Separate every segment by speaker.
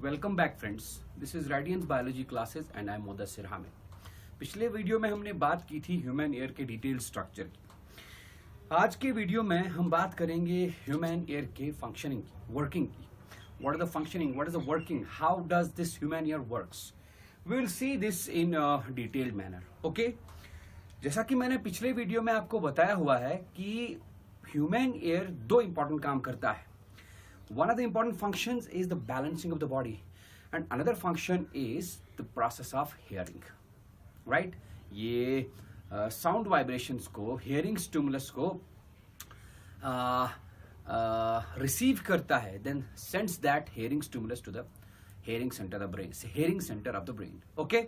Speaker 1: Welcome back friends, this is radiance biology classes and I am Mudassir Hamid. पिछले video में हमने बात की थी ह्यूमन एयर के डिटेल स्ट्रक्चर की। आज के वीडियो में हम बात करेंगे ह्यूमन एयर के फंक्शनिंग की, वर्किंग की। What is the functioning, what is the working, how does this human ear works. We will see this in detailed manner. Okay, जैसा कि मैंने पिछले वीडियो में आपको बताया हुआ है कि ह्यूमन एयर दो इंपॉर्टेंट काम करता है। One of the important functions is the balancing of the body, and another function is the process of hearing. Right? ये sound vibrations को, hearing stimulus को receive करता है, then sends that hearing stimulus to the hearing center of the brain, hearing center of the brain. Okay?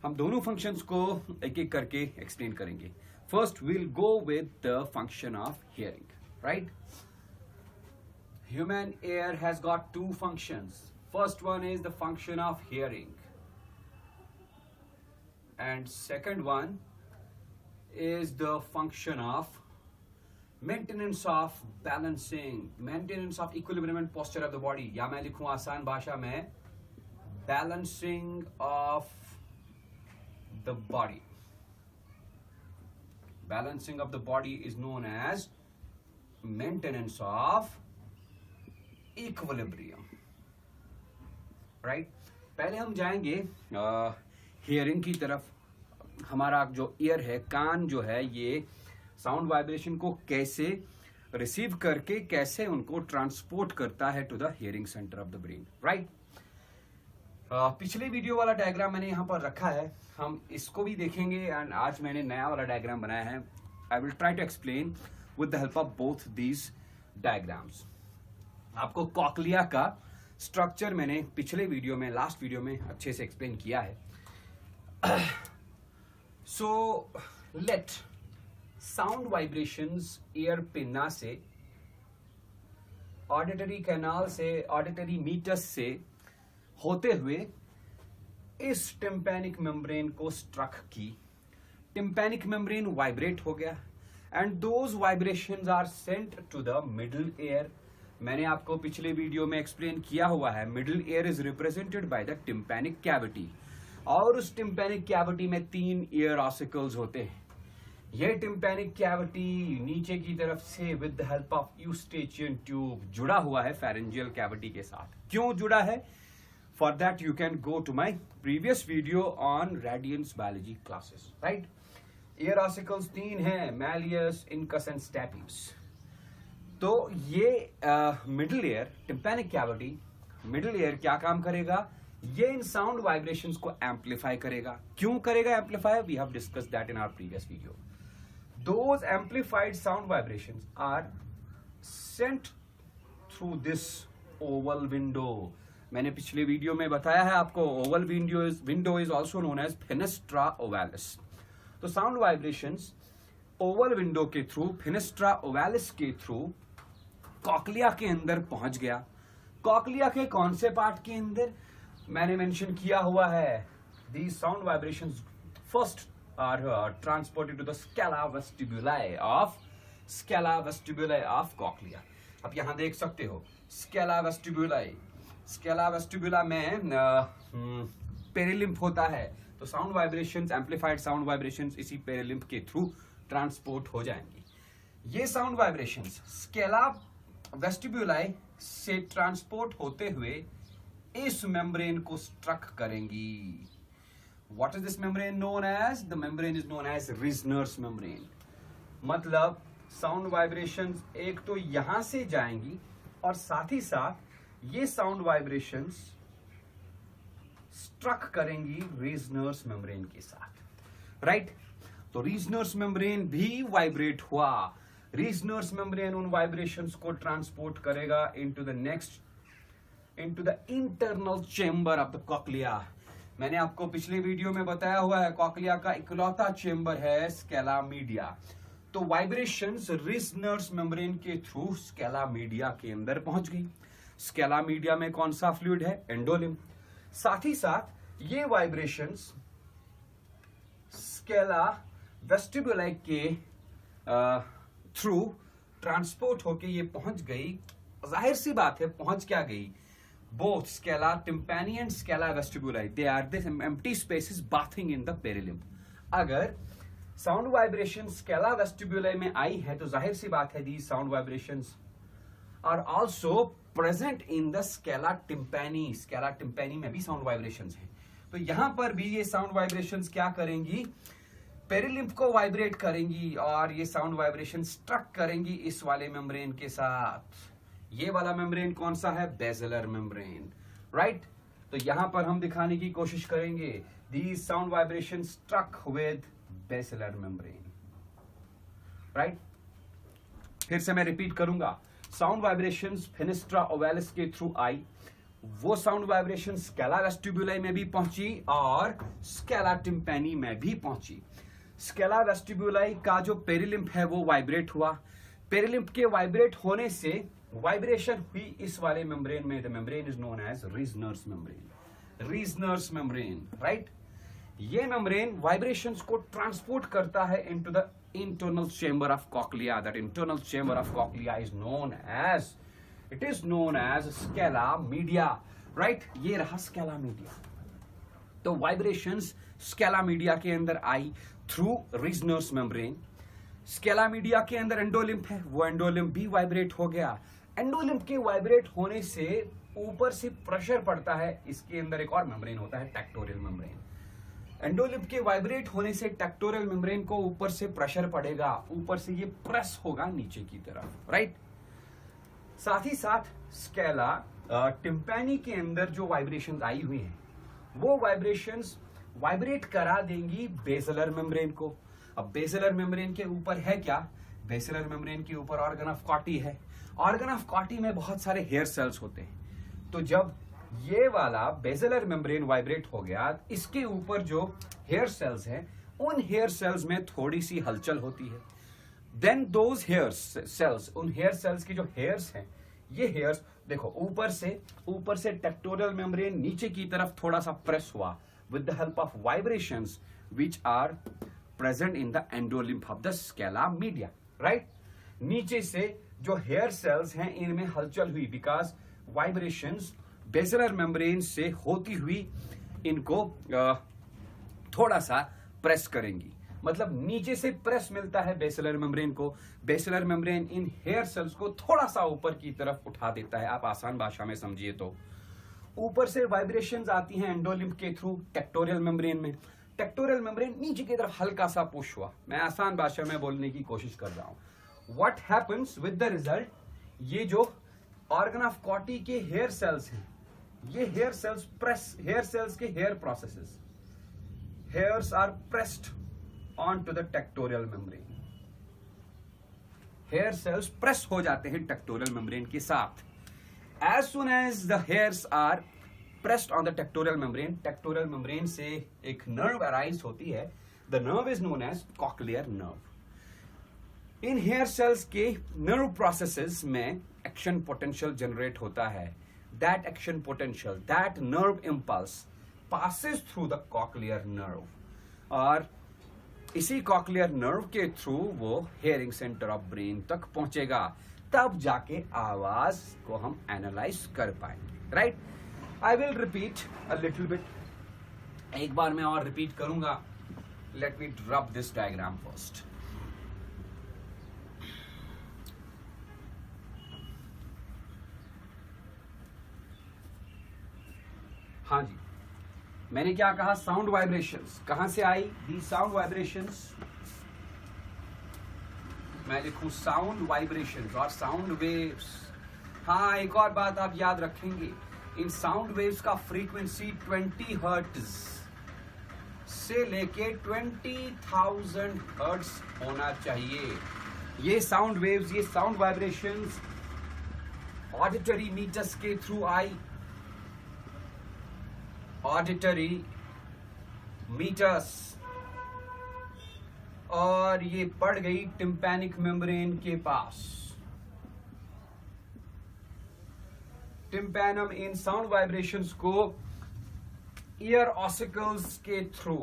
Speaker 1: हम दोनों functions को एक एक करके explain करेंगे. First, we'll go with the function of hearing. Right? Human ear has got two functions. First one is the function of hearing, and second one is the function of maintenance of balancing, maintenance of equilibrium and posture of the body. या मैं लिखूं आसान भाषा में balancing of the body. Balancing of the body is known as maintenance of equilibrium. Right, पहले हम जाएंगे hearing की तरफ। हमारा जो ईयर है, कान जो है, ये साउंड वाइब्रेशन को कैसे रिसीव करके कैसे उनको ट्रांसपोर्ट करता है to the hearing centre of the brain. Right, पिछले वीडियो वाला डायग्राम मैंने यहां पर रखा है, हम इसको भी देखेंगे एंड आज मैंने नया वाला डायग्राम बनाया है। I will try to explain with the help of both these diagrams. आपको कॉकलिया का स्ट्रक्चर मैंने पिछले वीडियो में, लास्ट वीडियो में अच्छे से एक्सप्लेन किया है। So let sound vibrations ear pinna से, ऑडिटरी कैनाल से, ऑडिटरी मीटस से होते हुए इस टिम्पैनिक मेम्ब्रेन को स्ट्रक की। टिम्पैनिक मेम्ब्रेन वाइब्रेट हो गया and those vibrations are sent to the middle ear. मैंने आपको पिछले वीडियो में एक्सप्लेन किया हुआ है, middle ear is represented by the tympanic cavity, और उस टिम्पैनिक कैविटी में 3 ईयर ऑसिकल्स होते हैं। यह टिम्पैनिक कैविटी नीचे की तरफ से with the help of Eustachian tube जुड़ा हुआ है फेरेंजियल कैविटी के साथ। क्यों जुड़ा है? For that you can go to my previous video on Radiance biology classes. Right, ear ossicles 3 हैं, मैलियस, इनकस एंड स्टैपिस। तो ये middle ear, tympanic cavity, middle ear क्या काम करेगा? ये इन साउंड वाइब्रेशंस को एम्पलीफाई करेगा। क्यों करेगा amplify? We have discussed that in our previous video. Those amplified sound vibrations are sent through this oval window. मैंने पिछले वीडियो में बताया है आपको, oval window is also known as fenestra ovalis. तो साउंड वाइब्रेशंस ओवल विंडो के through, fenestra ovalis के through cochlea के अंदर पहुंच गया। कॉकलिया के कौन से पार्ट के अंदर? मैंने मेंशन किया हुआ है, the sound vibrations first are transported to the scala vestibuli of cochlea. अब यहां देख सकते हो स्केला वेस्टिब्यूलाई, स्केला वेस्टिब्यूला में पेरिलिम्फ होता है, तो sound vibrations, amplified sound vibrations इसी पेरिलिम्फ के थ्रू ट्रांसपोर्ट हो जाएंगी। ये साउंड वाइब्रेशंस स्केला वेस्टिब्यूलाई से ट्रांसपोर्ट होते हुए इस मेम्ब्रेन को स्ट्रक करेंगी। What is this membrane known as? The membrane is known as Reissner's membrane. मतलब साउंड वाइब्रेशंस एक तो यहां से जाएंगी और साथ ही साथ ये साउंड वाइब्रेशंस स्ट्रक करेंगी रिजनर्स मेम्ब्रेन के साथ। राइट, तो रिजनर्स मेम्ब्रेन भी वाइब्रेट हुआ। रिजनर्स मेम्ब्रेन उन वाइब्रेशंस को ट्रांसपोर्ट करेगा into the internal chamber of the cochlea. मैंने आपको पिछले वीडियो में बताया हुआ है, कॉकलिया का इकलौता चेंबर है स्केला मीडिया। तो वाइब्रेशंस रिजनर्स मेम्ब्रेन के थ्रू स्केला मीडिया के अंदर पहुंच गई। स्केला मीडिया में कौन सा फ्लूइड है? एंडोलिम। साथ ही साथ ये वाइब्रेशंस स्केला वेस्टिब्यूलाई के थ्रू ट्रांसपोर्ट होके ये पहुंच गई। जाहिर सी बात है, पहुंच क्या गई? both scala tympani and scala vestibuli, they are the empty spaces bathing in the perilymph. अगर साउंड वाइब्रेशन स्केला वेस्टिब्यूलाई में आई है तो जाहिर सी बात है the sound vibrations are also present in the scala tympani. Scala tympani में भी साउंड वाइब्रेशंस हैं. तो यहां पर भी ये साउंड वाइब्रेशंस क्या करेंगी, पेरिलिम्फ को वाइब्रेट करेंगी और ये साउंड वाइब्रेशन स्ट्रक करेंगी इस वाले मेम्ब्रेन के साथ. ये वाला मेम्ब्रेन कौन सा है, बेसिलर मेम्ब्रेन, राइट. तो यहां पर हम दिखाने की कोशिश करेंगे these sound vibration struck with basilar membrane, right. फिर से मैं रिपीट करूंगा, साउंड वाइब्रेशंस फेनेस्ट्रा ओवैलिस के थ्रू आई, वो साउंड वाइब्रेशन स्केला वेस्टिब्यूलाई में भी पहुंची और स्केला टिम्पैनी में भी पहुंची. स्केला वेस्टिब्यूलाई का जो पेरिलिम्फ है वो वाइब्रेट हुआ. पेरिलिम्फ के वाइब्रेट होने से वाइब्रेशन हुई इस वाले मेम्ब्रेन में. The membrane is known as Reissner's membrane. Reissner's membrane, right. ये मेम्ब्रेन वाइब्रेशंस को ट्रांसपोर्ट करता है into the internal chamber of cochlea. That internal chamber of cochlea is known as, it is known as scala media, right. ये रहा scala media. तो vibrations scala media के अंदर आई through Reissner's membrane. Scala media के अंदर endolymph है, वो एंडोलिम्फ भी वाइब्रेट हो गया. एंडोलिम्फ के वाइब्रेट होने से ऊपर से प्रेशर पड़ता है. इसके अंदर एक और मेम्ब्रेन होता है, टेक्टोरियल मेम्ब्रेन. एंडोलिम्फ के वाइब्रेट होने से टेक्टोरियल मेम्ब्रेन को ऊपर से प्रेशर पड़ेगा, ऊपर से ये प्रेस होगा नीचे की तरफ, राइट. साथ ही साथ स्केला टिम्पैनी के अंदर जो वाइब्रेशंस आई हुई हैं वो वाइब्रेशंस वाइब्रेट करा देंगी बेसिलर मेम्ब्रेन को. अब बेसिलर मेम्ब्रेन के ऊपर है क्या, बेसिलर मेम्ब्रेन के ऊपर ऑर्गन ऑफ कॉटी है. ऑर्गन ऑफ कॉटी में बहुत सारे हेयर सेल्स होते हैं. तो जब ये वाला बेसिलर मेम्ब्रेन वाइब्रेट हो गया, इसके ऊपर जो हेयर सेल्स हैं उन हेयर सेल्स में थोड़ी सी हलचल होती है. देन दोज हेयर सेल्स, उन हेयर सेल्स की जो हेयर्स हैं, ये हेयर्स देखो ऊपर से टेक्टोरियल मेम्ब्रेन नीचे की तरफ थोड़ा सा प्रेस हुआ with the help of vibrations which are present in the endolymph of the scala media, right. नीचे से जो हेयर सेल्स हैं इनमें हलचल हुई बिकॉज वाइब्रेशंस बेसिलर मेम्ब्रेन से होती हुई इनको थोड़ा सा प्रेस करेंगी. मतलब नीचे से प्रेस मिलता है बेसिलर मेम्ब्रेन को. बेसिलर मेम्ब्रेन इन हेयर सेल्स को थोड़ा सा ऊपर की तरफ उठा देता है. आप आसान भाषा में समझिए तो ऊपर से वाइब्रेशंस आती हैं एंडोलिम्फ के थ्रू टेक्टोरियल मेम्ब्रेन में. टेक्टोरियल मेम्ब्रेन नीचे की तरफ हल्का सा पुश हुआ. मैं आसान भाषा में बोलने की कोशिश कर रहा हूं. What happens with the result, ये जो ऑर्गन ऑफ कॉटी के हेयर सेल्स हैं, ये hair cells press, hair cells के hair processes, hairs are pressed onto the tectorial membrane. Hair cells press हो जाते हैं टेक्टोरियल मेम्ब्रेन के साथ. As soon as the hairs are pressed on the tectorial membrane, tectorial membrane से एक nerve arise होती है. The nerve is known as cochlear nerve. इन हेयर सेल्स के नर्व प्रोसेसेस में एक्शन पोटेंशियल जनरेट होता है. That action potential, that nerve impulse passes through the cochlear nerve, और इसी कॉक्लियर नर्व के थ्रू वो हेयरिंग सेंटर ऑफ ब्रेन तक पहुंचेगा. तब जाके आवाज को हम एनालाइज कर पाएंगे, right. I will repeat a little bit. एक बार मैं और रिपीट करूंगा. Let me drop this diagram first. हाँ जी, मैंने क्या कहा, साउंड वाइब्रेशंस कहां से आई. दी साउंड वाइब्रेशंस, मैं लिखूं साउंड वाइब्रेशंस और साउंड वेव्स. हाँ, एक और बात आप याद रखेंगे, इन साउंड वेव्स का फ्रीक्वेंसी 20 हर्ट्ज से लेके 20,000 हर्ट्ज होना चाहिए. ये साउंड वेव्स, ये साउंड वाइब्रेशंस ऑडिटरी मीटर्स के थ्रू आई. ऑडिटरी मीटर्स, और ये पड़ गई टिम्पैनिक मेम्ब्रेन के पास. टिम्पैनम इन साउंड वाइब्रेशंस को ईयर ऑसिकल्स के थ्रू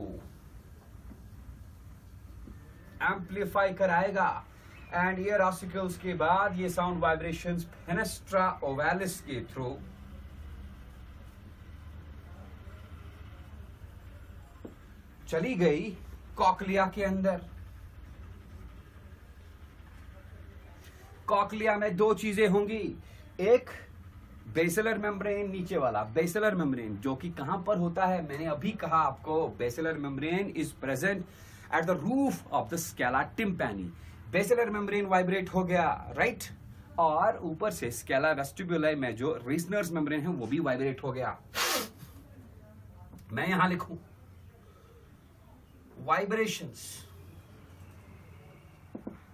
Speaker 1: एम्प्लीफाई कराएगा. एंड ईयर ऑसिकल्स के बाद ये साउंड वाइब्रेशंस फेनेस्ट्रा ओवैलिस के थ्रू चली गई कॉकलिया के अंदर। कॉकलिया में दो चीजें होंगी, एक बेसिलर मेम्ब्रेन, नीचे वाला बेसिलर मेम्ब्रेन, जो कि कहां पर होता है, मैंने अभी कहा आपको, basilar membrane is present at the roof of the scala tympani. Basilar membrane vibrate हो गया, राइट, और ऊपर से स्केला वेस्टिब्यूलाई में जो रीजनर्स मेम्ब्रेन है वो भी वाइब्रेट हो गया। मैं यहां लिखूं vibrations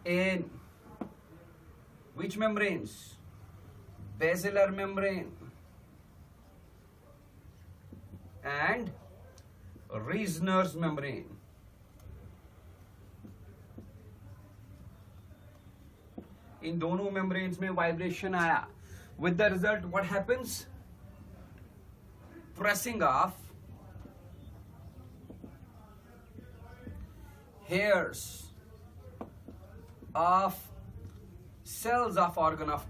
Speaker 1: in which membranes? Basilar membrane and Reisner's membrane. इन दोनों मेम्ब्रेन्स में वाइब्रेशन आया, with the result what happens? Pressing of hairs of cells of organ of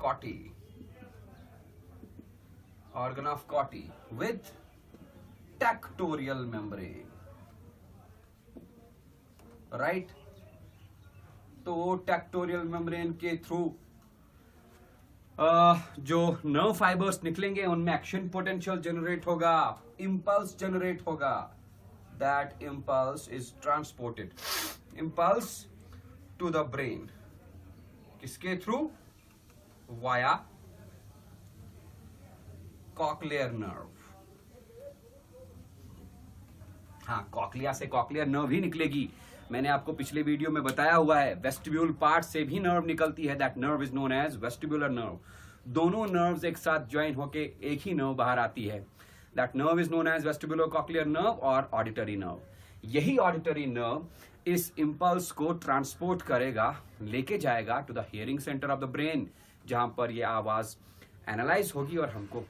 Speaker 1: Corti with tectorial membrane, right? तो टेक्टोरियल मेम्ब्रेन के through जो nerve fibres निकलेंगे उनमें action potential generate होगा, impulse generate होगा। That impulse is transported, impulse to the brain, किसके through? Via cochlear nerve. हाँ, cochlea से कॉकलियर नर्व ही निकलेगी। मैंने आपको पिछले वीडियो में बताया हुआ है, वेस्टिब्यूल पार्ट से भी नर्व निकलती है, that nerve is known as vestibular nerve. दोनों नर्व्स एक साथ ज्वाइन होके एक ही नर्व बाहर आती है, that nerve is known as vestibular cochlear nerve और ऑडिटरी नर्व। यही ऑडिटरी नर्व इस इंपल्स को ट्रांसपोर्ट करेगा, लेके जाएगा to the hearing centre of the brain, जहां पर ये आवाज एनालाइज होगी और हमको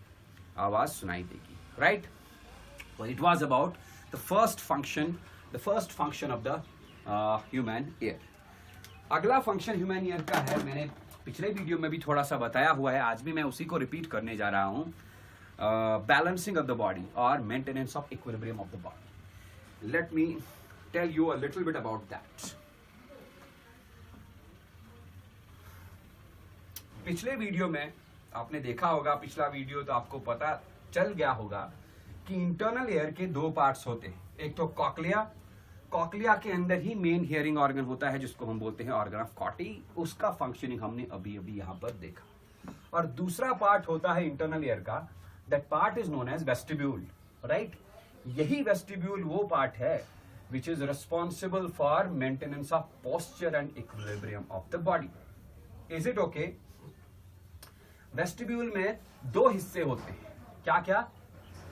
Speaker 1: आवाज सुनाई देगी, राइट? तो it was about the first function of the human ear. अगला फंक्शन ह्यूमन ईयर का है, मैंने पिछले वीडियो में भी थोड़ा सा बताया हुआ है, आज भी मैं उसी को रिपीट करने जा रहा हूं, बैलेंसिंग ऑफ द बॉडी और maintenance of equilibrium of the body. Let me tell you a little bit about that. पिछले वीडियो में आपने देखा होगा, पिछला वीडियो तो आपको पता चल गया होगा कि इंटरनल ईयर के दो पार्ट्स होते हैं, एक तो कॉकलिया, कॉकलिया के अंदर ही मेन हियरिंग ऑर्गन होता है जिसको हम बोलते हैं ऑर्गन ऑफ कॉटी, उसका फंक्शनिंग हमने अभी अभी यहां पर देखा। और दूसरा पार्ट होता है इंटरनल ईयर का, that part is known as vestibule, right? यही वेस्टिब्यूल वो पार्ट है which is responsible for maintenance of posture and equilibrium of the body. Is it okay? Vestibule में दो हिस्से होते हैं, क्या क्या?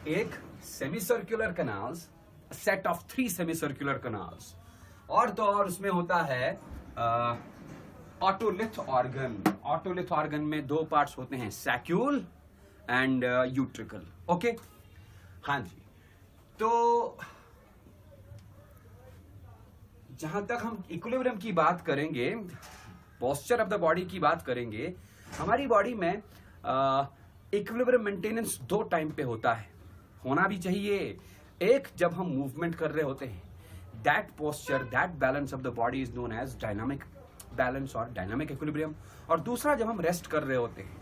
Speaker 1: एक सेमीसर्कुलर कैनाल्स, सेट ऑफ 3 सेमीसर्कुलर कैनाल्स, और तो और उसमें होता है ऑटोलिथ ऑर्गन। ऑटोलिथ ऑर्गन में दो पार्ट्स होते हैं, सैक्यूल एंड यूट्रिकल। ओके, हाँ जी। तो जहां तक हम इक्विलिब्रियम की बात करेंगे, पोस्चर ऑफ द बॉडी की बात करेंगे, हमारी बॉडी में इक्विलिब्रियम मेंटेनेंस दो टाइम पे होता है, होना भी चाहिए। एक जब हम मूवमेंट कर रहे होते हैं, that posture, that balance of the body is known as dynamic balance और डायनामिक इक्विलिब्रियम। और दूसरा जब हम रेस्ट कर रहे होते हैं,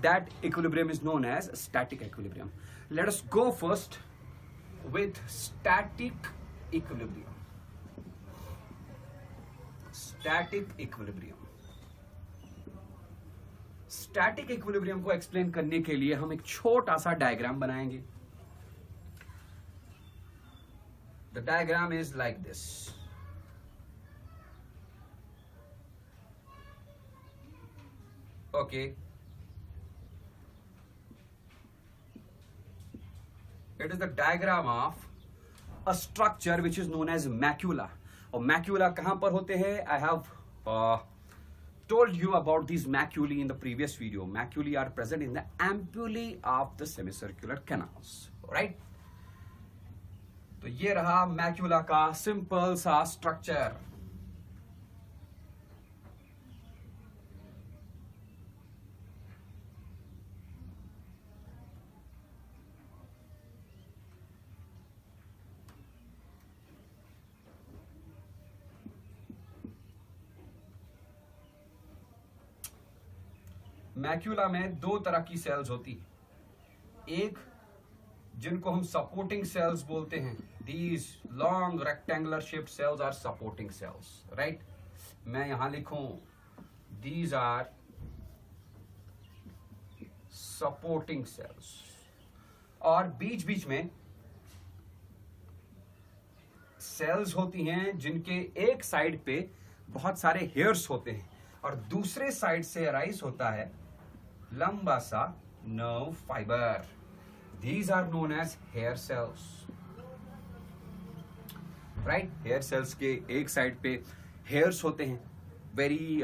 Speaker 1: that equilibrium is known as static equilibrium. Let us go first with static equilibrium. Static equilibrium, static equilibrium को एक्सप्लेन करने के लिए हम एक छोटा सा डायग्राम बनाएंगे। The diagram is like this. Okay, it is the diagram of a structure which is known as macula. और मैक्यूला कहां पर होते हैं? I have told you about these maculae in the previous video. Maculae are present in the ampullae of the semicircular canals, right? तो ये रहा macula का simple सा स्ट्रक्चर। मैक्यूला में दो तरह की सेल्स होती है, एक जिनको हम सपोर्टिंग सेल्स बोलते हैं, these long rectangular shaped cells are supporting cells, right. मैं यहां लिखूं दीज आर सपोर्टिंग सेल्स, और बीच बीच में सेल्स होती हैं जिनके एक साइड पे बहुत सारे हेयर्स होते हैं और दूसरे साइड से अराइज होता है लंबा सा nerve fibre. These are known as hair cells, right? Hair cells के एक साइड पे hairs होते हैं, very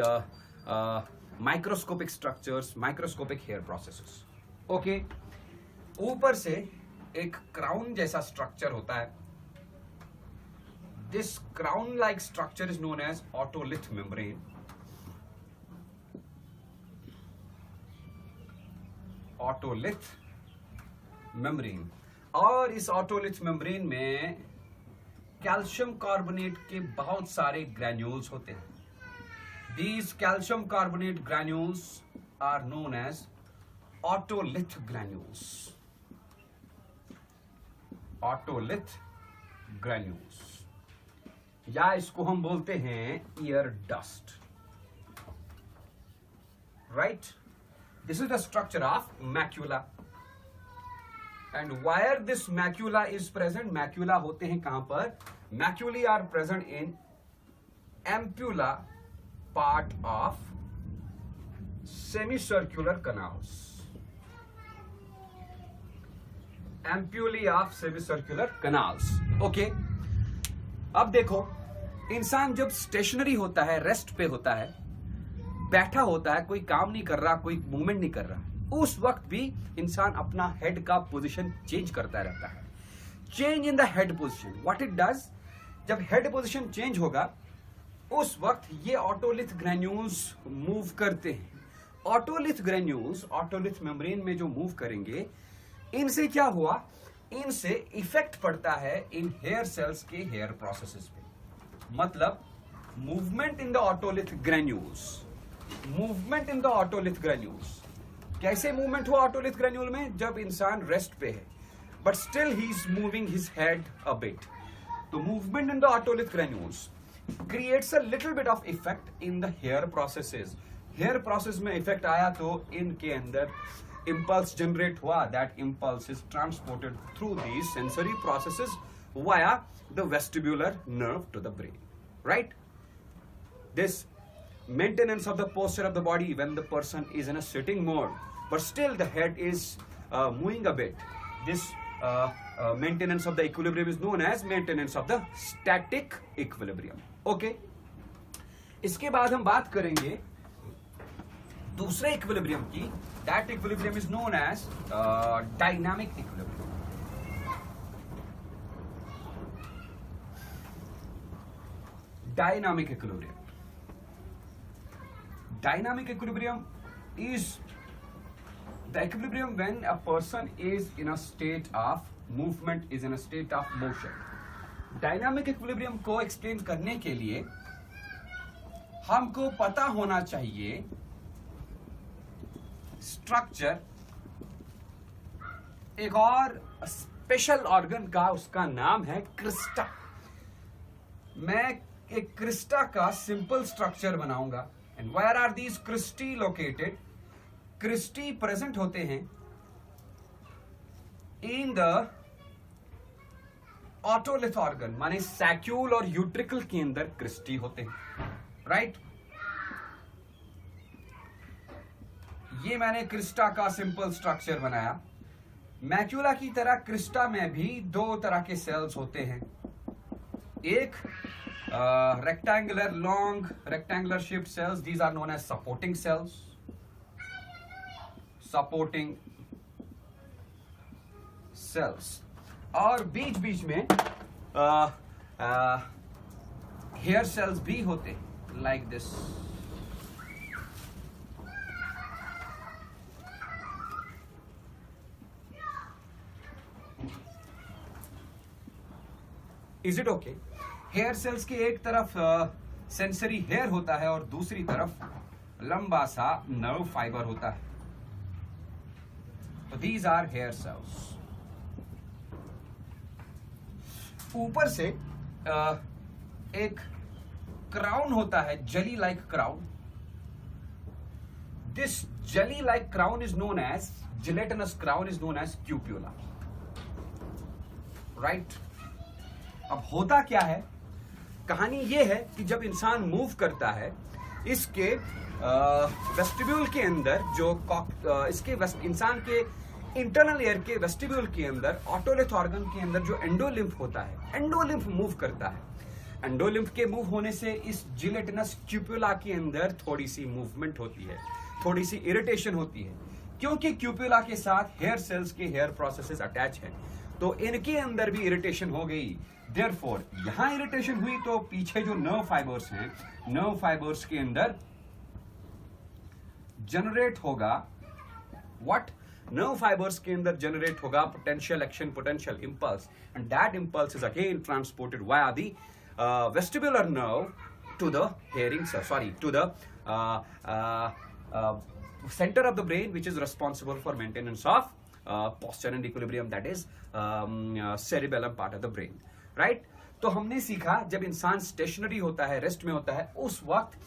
Speaker 1: microscopic structures, microscopic hair processes. Okay, ऊपर से एक crown जैसा structure होता है. This crown-like structure is known as otolith membrane. Otolith membrane, और इस ऑटोलिथ मेम्ब्रेन में कैल्शियम कार्बोनेट के बहुत सारे ग्रैन्यूल्स होते हैं. These calcium carbonate granules are known as otolith granules. Otolith granules, या इसको हम बोलते हैं ear dust, right. This is the structure of macula. And where this macula is present? Macula होते हैं कहां पर? Maculae are present in ampulla part of semicircular canals. Ampullae of semicircular canals. Okay. अब देखो, इंसान जब स्टेशनरी होता है, रेस्ट पे होता है, बैठा होता है, कोई काम नहीं कर रहा, कोई मूवमेंट नहीं कर रहा, उस वक्त भी इंसान अपना हेड का पोजीशन चेंज करता रहता है. Change in the head position, what it does, जब हेड पोजीशन चेंज होगा उस वक्त ये ऑटोलिथ ग्रैन्यूल्स मूव करते हैं. ऑटोलिथ ग्रैन्यूल्स ऑटोलिथ मेम्ब्रेन में जो मूव करेंगे, इनसे क्या हुआ, इनसे इफेक्ट पड़ता है इन हेयर सेल्स के हेयर प्रोसेसेस पे. मतलब movement in the otolith granules, movement in the otolith granules. कैसे मूवमेंट हुआ ऑटोलिथ ग्रैन्यूल में? जब इंसान रेस्ट पे है but still he is moving his head a bit. तो movement in the otolith granules creates a little bit of effect in the hair processes. Hair process में effect आया तो इनके अंदर इंपल्स जनरेट हुआ. That impulse is transported through these sensory processes via the vestibular nerve to the brain, right. This maintenance of the posture of the body when the person is in a sitting mode but still the head is moving a bit, this maintenance of the equilibrium is known as maintenance of the static equilibrium. Okay, इसके बाद हम बात करेंगे दूसरे equilibrium की. that equilibrium is known as dynamic equilibrium. Dynamic equilibrium. Dynamic equilibrium is the equilibrium when a person is in a state of movement, is in a state of motion. Dynamic equilibrium को explain करने के लिए हमको पता होना चाहिए structure, एक और स्पेशल ऑर्गन का, उसका नाम है क्रिस्टा. मैं एक क्रिस्टा का सिंपल स्ट्रक्चर बनाऊंगा. And where are these cristae located? Cristae present होते हैं in the otolith organ, माने सैक्यूल और यूट्रिकल के अंदर क्रिस्टी होते हैं, राइट. ये मैंने क्रिस्टा का सिंपल स्ट्रक्चर बनाया. मैक्यूला की तरह क्रिस्टा में भी दो तरह के सेल्स होते हैं. एक rectangular, long rectangular shaped cells, these are known as supporting cells. Supporting cells. और बीच बीच में hair cells भी होते हैं, like this. Is it okay? Hair cells के एक तरफ सेंसरी हेयर होता है और दूसरी तरफ लंबा सा नर्व फाइबर होता है। तो दीज आर हेयर सेल्स। ऊपर से एक क्राउन होता है, jelly like crown. This jelly like crown is known as, gelatinous crown is known as cupula, right. अब होता क्या है, कहानी यह है कि जब इंसान मूव करता है, इसके वेस्टिब्यूल के अंदर जो इसके इंसान के इंटरनल एयर के वेस्टिब्यूल के अंदर, ऑटोलिथ ऑर्गन के अंदर जो एंडोलिम्फ होता है, एंडोलिम्फ मूव करता है। एंडोलिम्फ के मूव होने से इस जिलेटिनस क्यूपुला के अंदर थोड़ी सी मूवमेंट होती है, थोड़ी सी इरिटेशन होती है, क्योंकि क्यूपुला के साथ हेयर सेल्स के हेयर प्रोसेसेस अटैच है, तो इनके अंदर भी इरिटेशन हो गई। देयरफॉर यहां इरिटेशन हुई तो पीछे जो नर्व फाइबर्स हैं, नर्व फाइबर्स के अंदर जनरेट होगा व्हाट, नर्व फाइबर्स के अंदर जनरेट होगा potential action, potential impulse, and that impulse is again transported via the vestibular nerve to the hearing, to the center of the brain, which is responsible for maintenance of posture and equilibrium, that is cerebellum part of the brain, right? तो हमने सीखा जब इंसान stationery होता है, rest में होता है, उस वक्त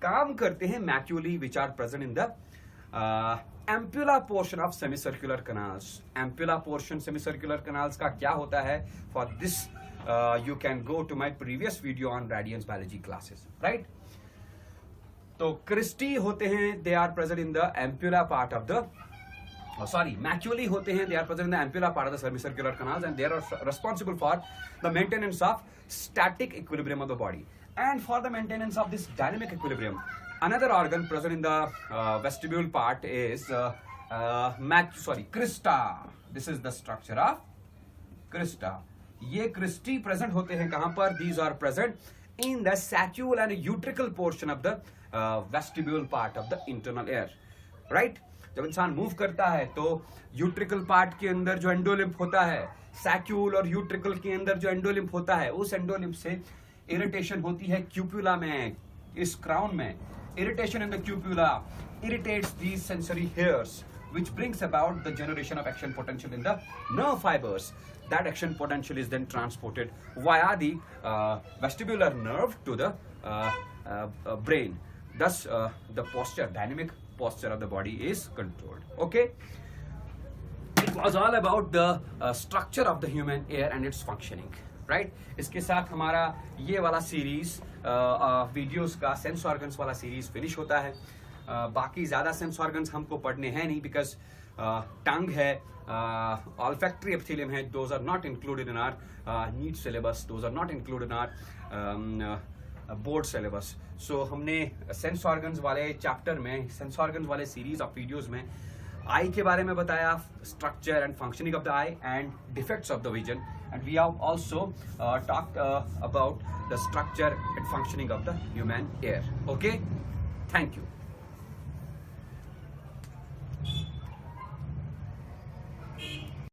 Speaker 1: काम करते हैं maculae which are present in the ampulla portion of semicircular canals. Ampulla portion semicircular canals का क्या होता है, for this you can go to my previous video on radiance biology classes, right? तो क्रिस्टी होते हैं, they are present in the ampulla part of the maculae होते हैं, they are present in the ampulla part of the semicircular canals, and they are responsible for the maintenance of static equilibrium of the body, and for the maintenance of this dynamic equilibrium. Another organ present in the vestibule part is crista. This is the structure of crista. ये cristae present होते हैं कहां पर, these are present in the saccule and utricle portion of the vestibule part of the internal ear, right. जब इंसान move करता है तो यूट्रिकल पार्ट के अंदर जो एंडोलिम्फ होता है, सैक्यूल और यूट्रिकल के अंदर जो एंडोलिम्फ होता है, उस एंडोलिम्फ से इरिटेशन होती है क्यूप्यूला में, इस क्राउन में। Irritation in the cupula irritates these sensory hairs, which brings about the generation of action potential in the nerve fibers. That action potential is then transported via the vestibular nerve to the brain. Thus, the posture, dynamic posture of the body is controlled. Okay? It was all about the structure of the human ear and its functioning. Right? इसके साथ हमारा ये वाला series videos का sense organs वाला series finish होता है। बाकी ज्यादा सेंस ऑर्गन्स हमको पढ़ने हैं नहीं, बिकॉज टंग है, olfactory epithelium है, those are not included in our NEET syllabus, those are not included in our board syllabus. So हमने सेंस ऑर्गन्स वाले चैप्टर में, सेंस ऑर्गन्स वाले सीरीज ऑफ वीडियोस में आई के बारे में बताया, structure and functioning of the I and defects of the vision, and we have also talked about the structure and functioning of the human ear. Okay, thank you.